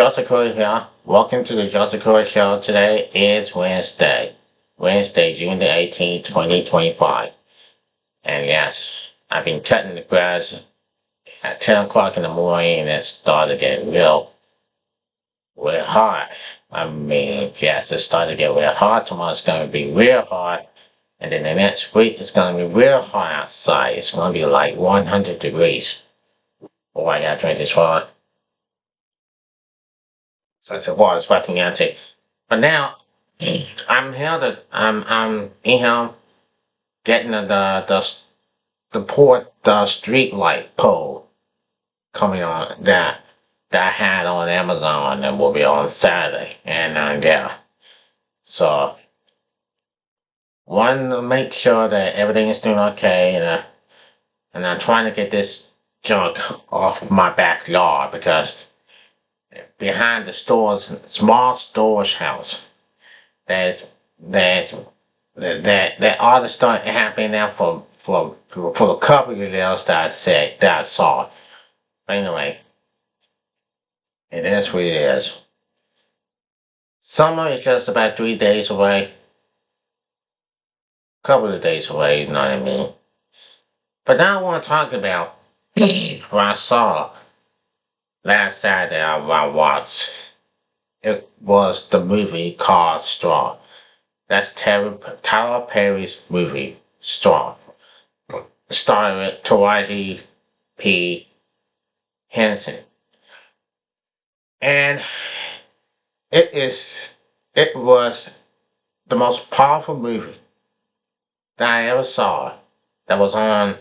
Joseph Crudup here. Welcome to the Joseph Crudup Show. Today is Wednesday, June the 18th, 2025. And yes, I've been cutting the grass at 10 o'clock in the morning and it started getting real hot. Yes, it started to get real hot. Tomorrow's going to be real hot. And then the next week, it's going to be real hot outside. It's going to be like 100 degrees. Oh, I got to drink this water. So I said, water is what I'm take. But now, I'm in here getting the street light pole coming on that I had on Amazon and will be on Saturday. And yeah. So one to make sure that everything is doing okay and I'm trying to get this junk off my backyard because behind the small storage house, there's that all the stuff happening now for a couple of years that I saw. But anyway, it is what it is. Summer is just about 3 days away. Couple of days away, you know what I mean? But now I want to talk about what I saw last Saturday I watched. It was the movie called Straw. That's Tyler Perry's movie, Straw. Starring Taraji P. Henson. And it was the most powerful movie that I ever saw that was on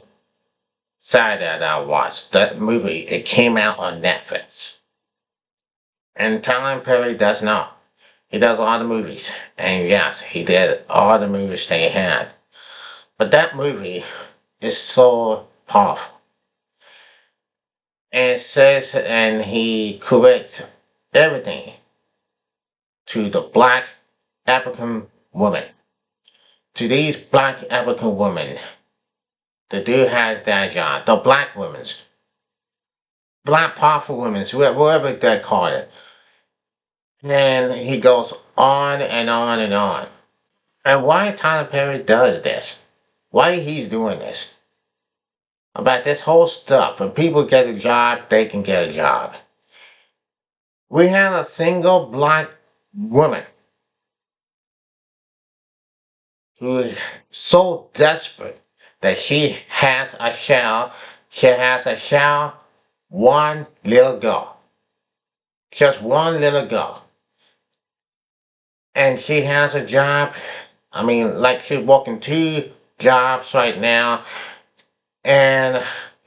Saturday that I watched. That movie, it came out on Netflix. And Tyler Perry does not. He does all the movies. And yes, he did all the movies they had. But that movie is so powerful. And it says, and he corrects everything to the black African woman. To these black African women, they do have that job. The black women's. Black powerful women, whatever they call it. And he goes on and on and on. And why Tyler Perry does this? Why he's doing this? About this whole stuff. When people get a job, they can get a job. We had a single black woman who is so desperate that she has a child. She has a child, one little girl. Just one little girl. And she has a job. I mean, like she's working 2 jobs right now. And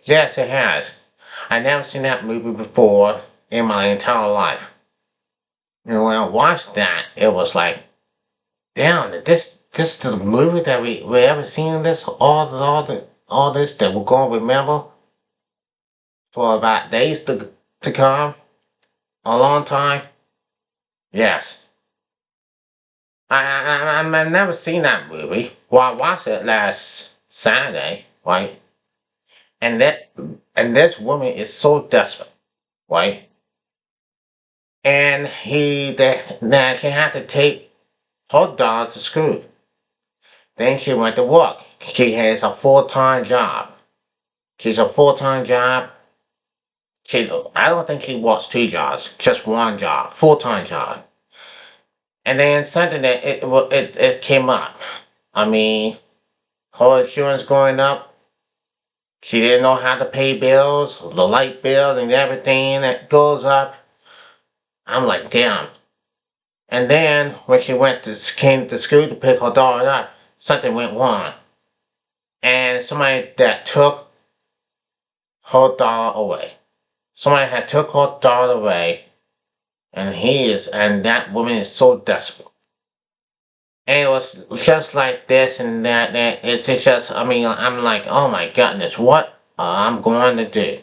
yes, it has. I never seen that movie before in my entire life. And when I watched that, it was like, damn, this is the movie that we ever seen this all this that we're gonna remember for about days to come, a long time. Yes. I've never seen that movie. Well, I watched it last Saturday, right? And this woman is so desperate, right? And now she had to take her daughter to school. Then she went to work. She has a full-time job. She's a full-time job. I don't think she works 2 jobs, just 1 job, full-time job. And then something that it came up. I mean, her insurance going up. She didn't know how to pay bills, the light bill and everything that goes up. I'm like, damn. And then when she came to school to pick her daughter up, something went wrong. And somebody that took her daughter away. Somebody had took her daughter away. And that woman is so desperate. And it was just like this and that. It's just, I mean, I'm like, oh my goodness, what I'm going to do?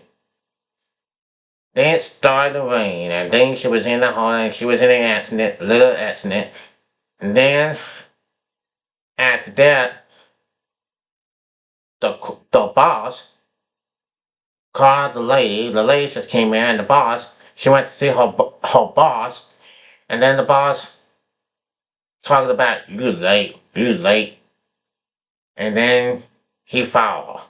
Then it started to rain, and then she was in the hall, and she was in an accident, little accident. And then, after that, the boss called the lady just came in, and the boss, she went to see her boss, and then the boss talking about you late, and then he fired her.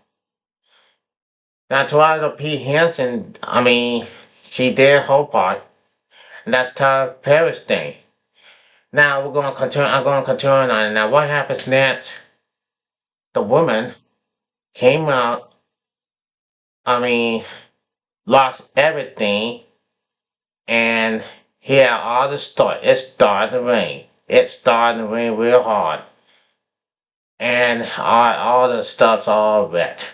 Now, to P. Hansen, I mean, she did her part, and that's Tyler Perry's thing. Now we're gonna continue. I'm gonna continue on. Now, what happens next? The woman came out. I mean, lost everything, and he had all the start. It started to rain. It started to rain real hard, and all the stuff's all wet.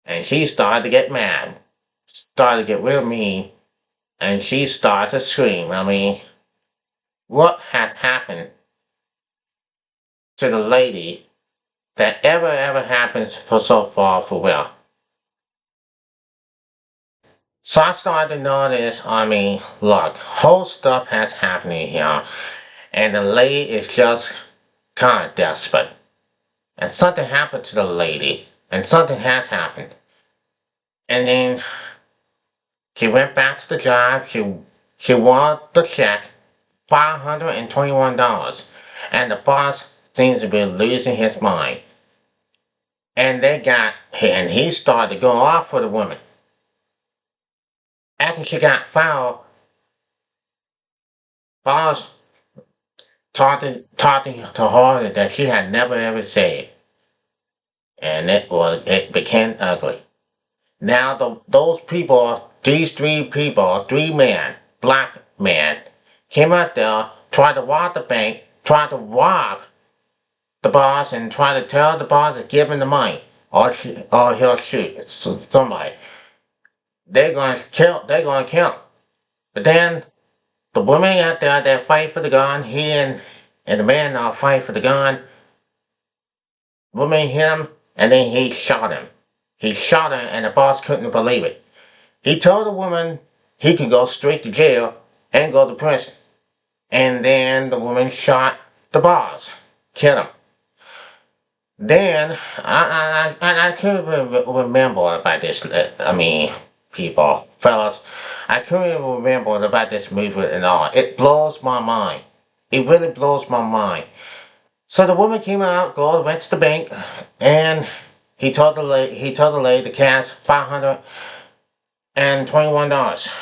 And she started to get mad, started to get real mean, and she started to scream. I mean, what had happened to the lady that ever happened for so far for real? So I started to notice, I mean, look, whole stuff has happening here, and the lady is just kind of desperate. And something happened to the lady, and something has happened. And then she went back to the job. She wanted the check, $521, and the boss seems to be losing his mind. And he started to go off for the woman. After she got fired, boss talking to her that she had never ever said, and it became ugly. Now those people, these three men, black men, came out there, tried to rob the bank, tried to rob the boss, and tried to tell the boss to give him the money, or he'll shoot somebody. They're gonna kill him. But then the women out there that fight for the gun, he and the man fight for the gun. Woman hit him, and then he shot him. He shot him, and the boss couldn't believe it. He told the woman he could go straight to jail and go to prison. And then the woman shot the boss, killed him. Then I couldn't remember about this. I mean, people, fellas, I couldn't even remember about this movie and all. It blows my mind. It really blows my mind. So the woman came out, went to the bank, and he told the lady to cash $521,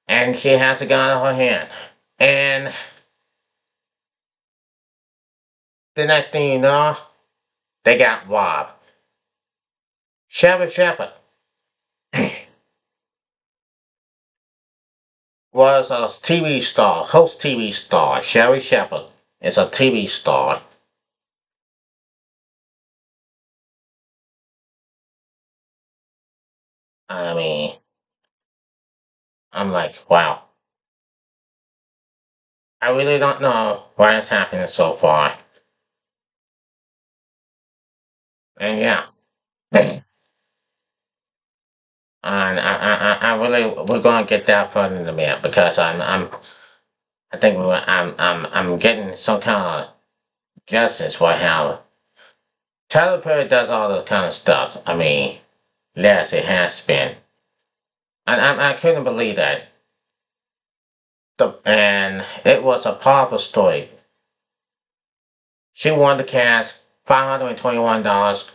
and she has a gun in her hand. And the next thing you know, they got robbed. Sherry Shepherd was a TV star, host TV star. Sherry Shepherd is a TV star. I mean, I'm like, wow. I really don't know why it's happening so far. And yeah, and I really we're gonna get that further in a minute because I think I'm getting some kind of justice for how Tyler Perry does all this kind of stuff. I mean, yes, it has been. And I couldn't believe that. And it was a powerful story. She won the cast, $521,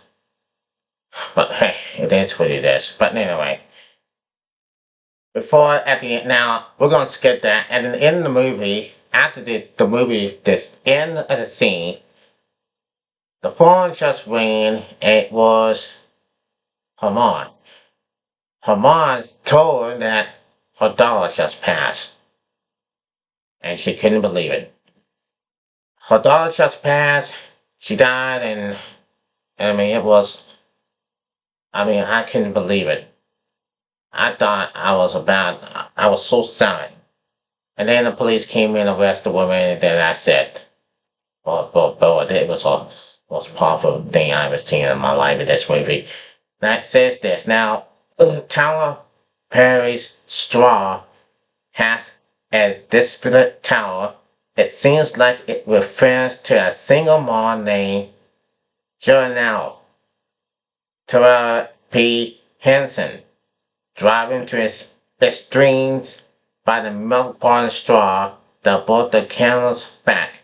but hey, it is what it is. But anyway, before at the end, now we're gonna skip that. And in the movie, after the movie, this end of the scene, the phone just rang. It was her mom. Her mom told her that her daughter just passed, and she couldn't believe it. Her daughter just passed. She died, and I mean, it was. I mean, I couldn't believe it. I thought I was so sad. And then the police came in, arrested the woman, and then I said, it was the most powerful thing I've ever seen in my life in this movie. Now it says this. Now, Tower Perry's straw has a disputed tower. It seems like it refers to a single mom named Journal Terrell P. Henson driving to his extremes by the milk bottle straw that brought the camels back.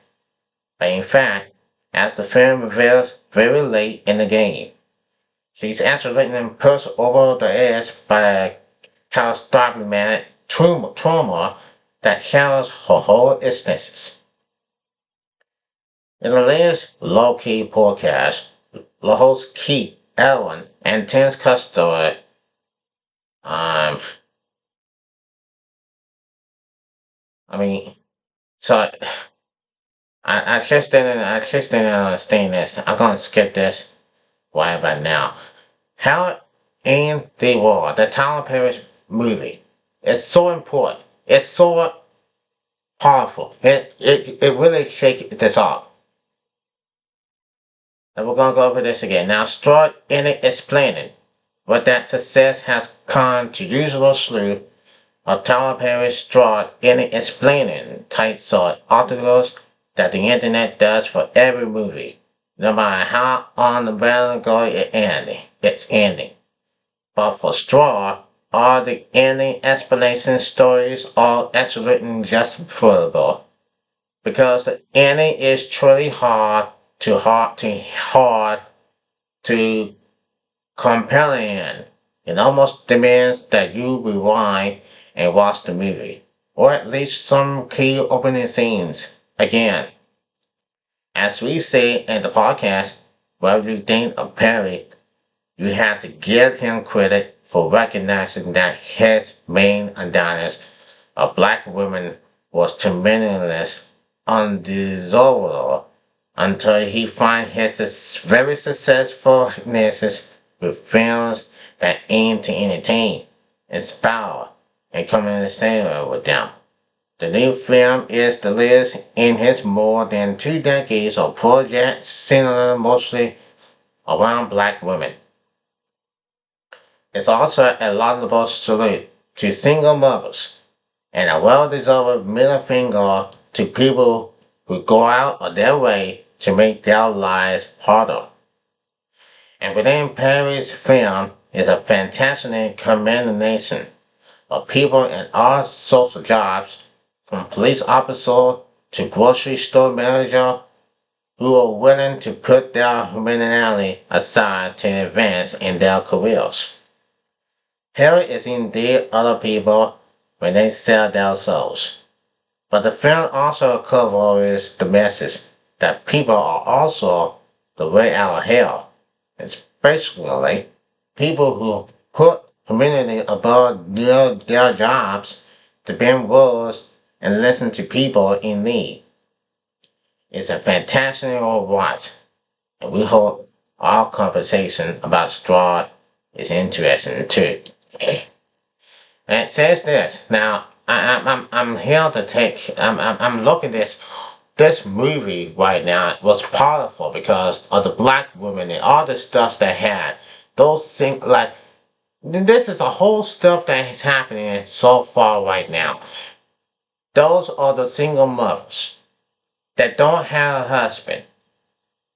But in fact, as the film reveals very late in the game, she's actually been pushed over the edge by a catastrophic trauma that shatters her whole existence. In the latest low-key podcast, the hosts Keith, Ellen, and Tim's customer, um, I mean, so I just didn't understand this. I'm gonna skip this right about now. How in the World, the Tyler Perry movie, is so important. It's so powerful. It really shakes this off. And we're gonna go over this again. Now start in it explaining what that success has come to usual slew of Tyler Perry's start in it explaining type sort articles that the internet does for every movie, no matter how on the go it's ending. But for Straw, all the ending explanation stories are absolutely justifiable because the ending is truly hard to compelling. It almost demands that you rewind and watch the movie, or at least some key opening scenes again. As we say in the podcast, what you think of Perry, you have to give him credit for recognizing that his main Adonis, a black woman, was tremendous, undesirable until he finds his very successfulness with films that aim to entertain, inspire, and come in the same with them. The new film is the latest in his more than 2 decades of projects centered mostly around black women. It's also a laudable salute to single mothers and a well-deserved middle finger to people who go out of their way to make their lives harder. And within Perry's film is a fantastic combination of people in all sorts of jobs, from police officer to grocery store manager, who are willing to put their humanity aside to advance in their careers. Hell is indeed other people when they sell their souls. But the film also covers the message that people are also the way out of hell. It's basically people who put humanity above their jobs to bend rules and listen to people in need. It's a fantastic watch, and we hope our conversation about Straw is interesting too. And it says this. Now, I'm here to take. I'm looking this movie right now was powerful because of the black women and all the stuff they had. Those things like this is a whole stuff that is happening so far right now. Those are the single mothers that don't have a husband,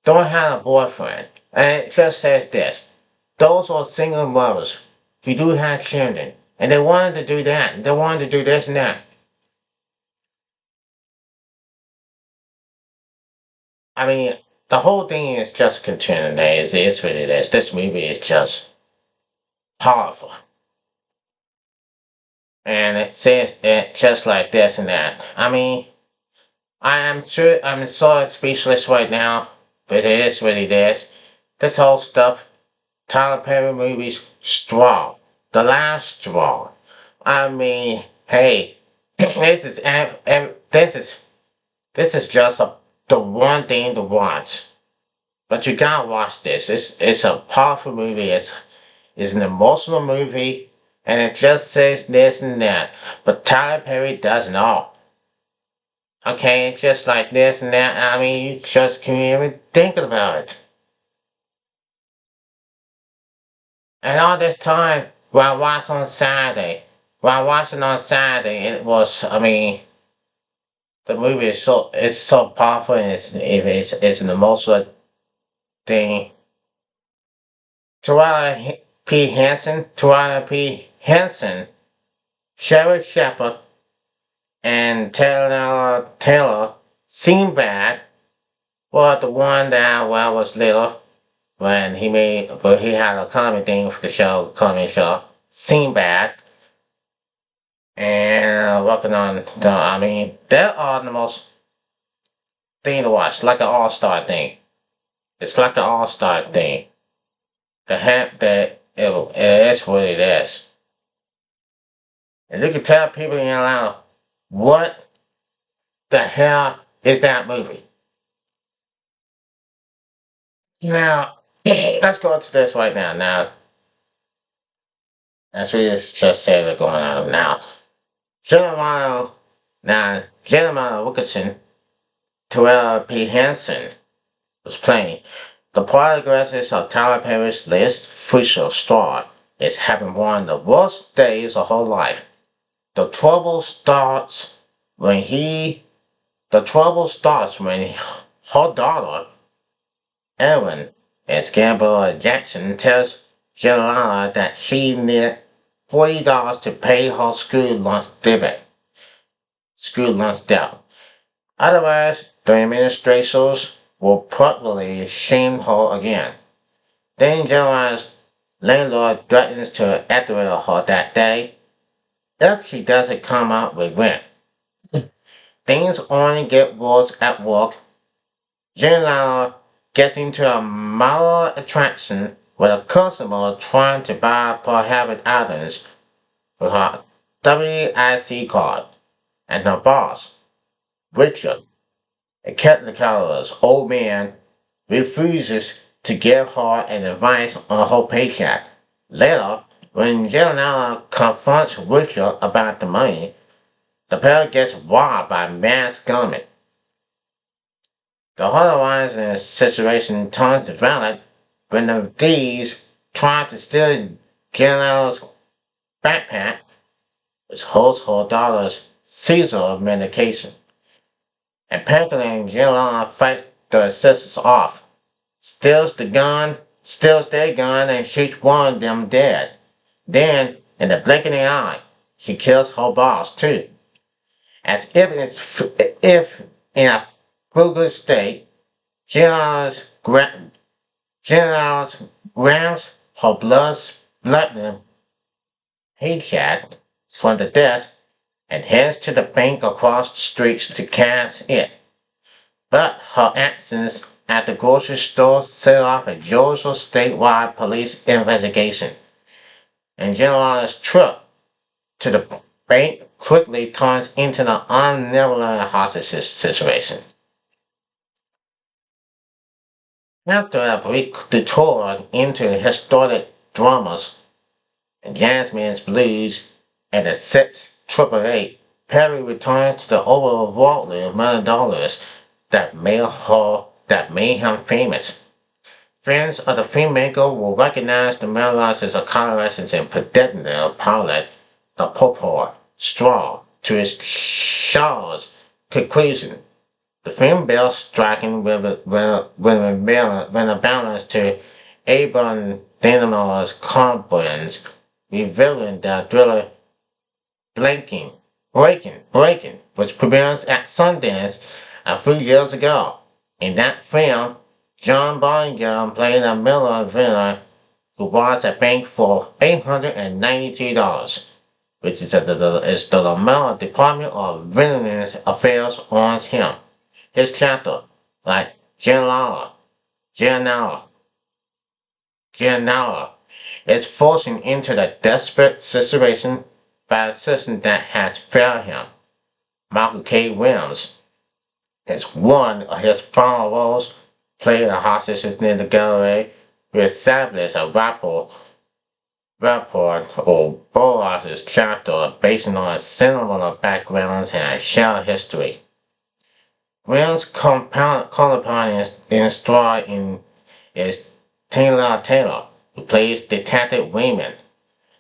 don't have a boyfriend, and it just says this. Those are single mothers who do have children, and they wanted to do that, and they wanted to do this and that. I mean, the whole thing is just continuing. It's what it is. This movie is just powerful. And it says it just like this and that. I mean, I am sure I'm so speechless right now, but it is what it is. This whole stuff, Tyler Perry movies, Straw. The Last Straw. I mean, hey, this is just the one thing to watch. But you gotta watch this. It's a powerful movie. It's an emotional movie, and it just says this and that. But Tyler Perry does it all. Okay, it's just like this and that. I mean, you just can't even think about it. And all this time, while watching on Saturday, it was. I mean, the movie is so powerful, and it's an emotional thing. Tawana P. Henson Sheriff Shepard and Taylor Sinbad was the one that when I was little when he had a comedy thing for the show, comedy show, Sinbad, and working on I mean, they are the most thing to watch, like an all-star thing. It's like an all-star thing. The hat that it is what it is. And you can tell people in Atlanta, what the hell is that movie? Now, let's go to this right now. Now, as we just said, we're going on now. Jeremiah Wilkinson, Terrell P. Hansen was playing. The progresses of Tyler Perry's latest official star is having one of the worst days of her life. The trouble starts when he the trouble starts when her daughter, Erin, as Gabrielle Jackson tells Jelana that she needed $40 to pay her school lunch debt. Otherwise, the administrators will probably shame her again. Then Jelana's landlord threatens to activate her that day if she doesn't come up with rent. Things only get worse at work. Jelana gets into a minor attraction with a customer trying to buy prohibited items with her WIC card, and her boss, Richard, a Catholic old man, refuses to give her an advice on her paycheck. Later, when Jelana confronts Richard about the money, the pair gets robbed by masked gunmen. The horrifying situation turns violent when the thieves try to steal Jelana's backpack, which holds her daughter's seizure medication. And Pangolin Jelana fights the assistants off, steals their gun, and shoots one of them dead. Then, in the blink of an eye, she kills her boss too. As if in a frugal state, Jelana's grabs her blood paycheck from the desk and heads to the bank across the streets to cash it. But her actions at the grocery store set off a Georgia statewide police investigation, and Jelana's trip to the bank quickly turns into an unniveling hostage situation. After a brief detour into historic dramas and Jasmine's Blues and the six Triple Eight, Perry returns to the overworldly $1 million that made him famous. Fans of the filmmaker will recognize the Melons as a convalescence and predictive pilot, the purple straw to his shaw's conclusion. The film builds striking with a balance to Abram Dynamor's confidence, revealing the thriller Breaking, which premieres at Sundance a few years ago. In that film, John Barringham played a Miller villain who robs a bank for $892, which is the Lamella Department of Villainous Affairs owns him. His character, like Gianella, is forcing into the desperate situation by a system that has failed him. Michael K. Williams is one of his final roles, playing a hostage near the gallery, who established a rapport or Boaz's character based on a similar backgrounds and a shared history. Williams' counterpart in story is Taylor, who plays Detective Wayman,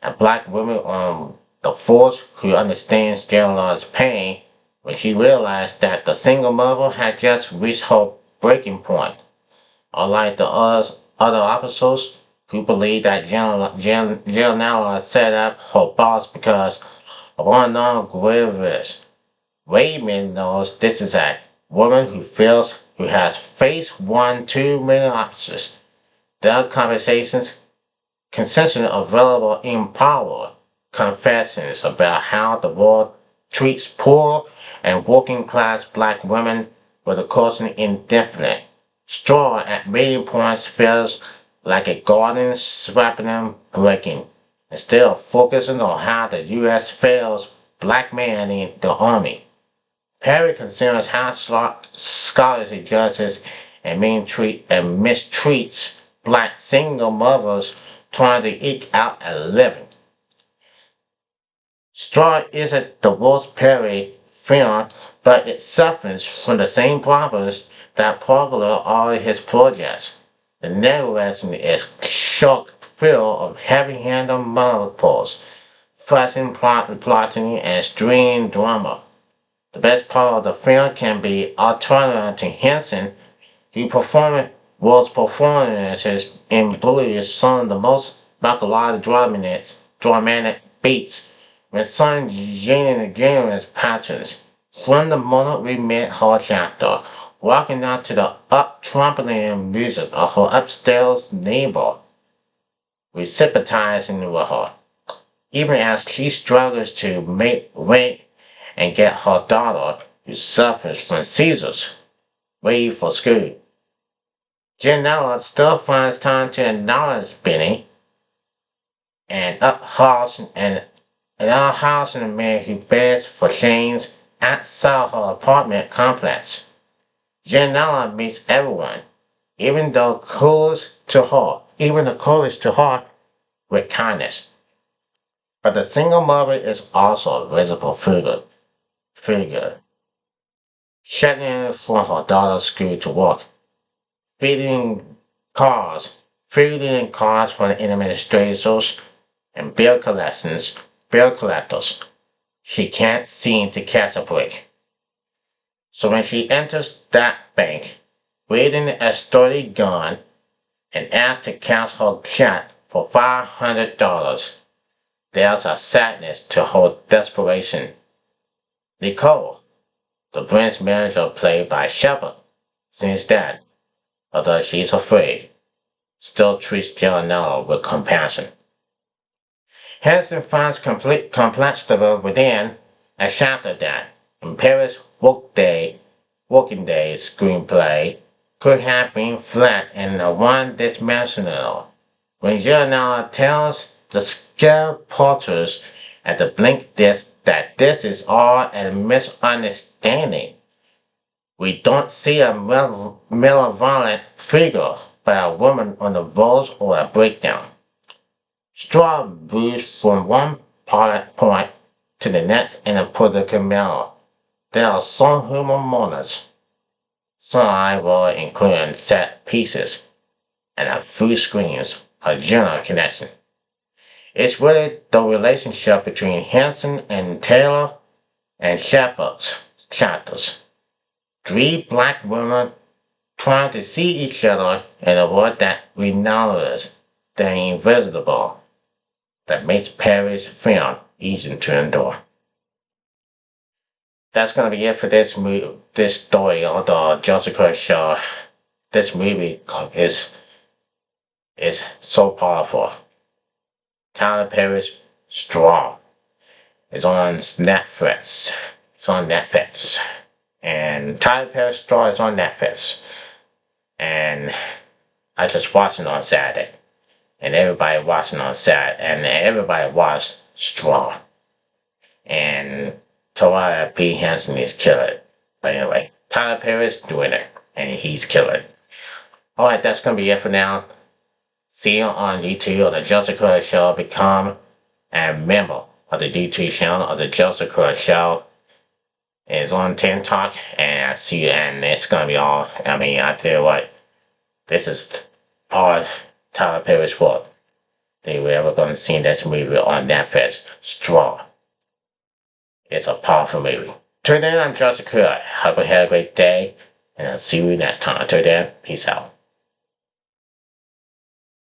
a black woman on the force who understands Jelana's pain when she realized that the single mother had just reached her breaking point. Unlike the other officers who believe that Jelana set up her boss because Eleanor Grievous. Raymond knows this is a woman who has faced one too many obstacles. Their conversations consistent of available in power confessions about how the world treats poor and working class black women with a causing indefinite. Straw at meeting points feels like a garden shrapnel breaking. Instead of focusing on how the U.S. fails black men in the army, Perry considers how scholarly judges and mistreats black single mothers trying to eke out a living. Straw isn't the worst Perry film, but it suffers from the same problems that plague all his projects. The narration is chock full of heavy-handed metaphors, fussing, plotting, and string drama. The best part of the film can be alternative to Henson, whose performances in Blues some of the most dramatic beats with some genuine patterns. From the moment we met her chapter, walking out to the up-trumpeting music of her upstairs neighbor, we sympathizing with her, even as she struggles to make weight and get her daughter, who suffers from seizures, ready for school. Janella still finds time to acknowledge Benny and outhousing a man who begs for change outside her apartment complex. Janella meets everyone, even the coolest to her, with kindness. But the single mother is also a visible figure, shutting from her daughter's school to work, feeding feeding cars from administrators and bill collectors. She can't seem to catch a break. So when she enters that bank, wielding a sturdy gun, and asks to cash her check for $500, there's a sadness to her desperation. Nicole, the branch manager played by Shepard, sees that, although she's afraid, still treats Gianello with compassion. Hanson finds complete complexity within a chapter that, in Paris' working day screenplay, could have been flat and one-dimensional. When Gianello tells the scared porters at the blink disc that this is all a misunderstanding, we don't see a malevolent figure, but a woman on the verge or a breakdown. Straw moves from one point to the next in a political manner. There are some human moments. Some I will include set pieces and a few screens, a general connection. It's really the relationship between Hanson and Taylor and Shepard's chapters. Three black women trying to see each other in a world that we know is the invisible that makes Paris film easy to endure. That's gonna be it for this story on the Joseph Crudup Show. This movie is so powerful. Tyler Perry's Straw is on Netflix. It's on Netflix. And Tyler Perry's Straw is on Netflix. And I just watched it on Saturday. And everybody watching on Saturday. And everybody watched Straw. And Tawara P. Henson is killer. But anyway, Tyler Perry's doing it. And he's killer. Alright, that's gonna be it for now. See you on YouTube on the Joseph Crudup Show. Become a member of the YouTube channel of the Joseph Crudup Show. It's on TikTok, and I see you, and it's gonna be all. I tell you what, this is all Tyler Perry's work. They were ever gonna see this movie on Netflix. Straw. It's a powerful movie. Till then, I'm Joseph Crudup. Hope you had a great day, and I'll see you next time. Till then, peace out.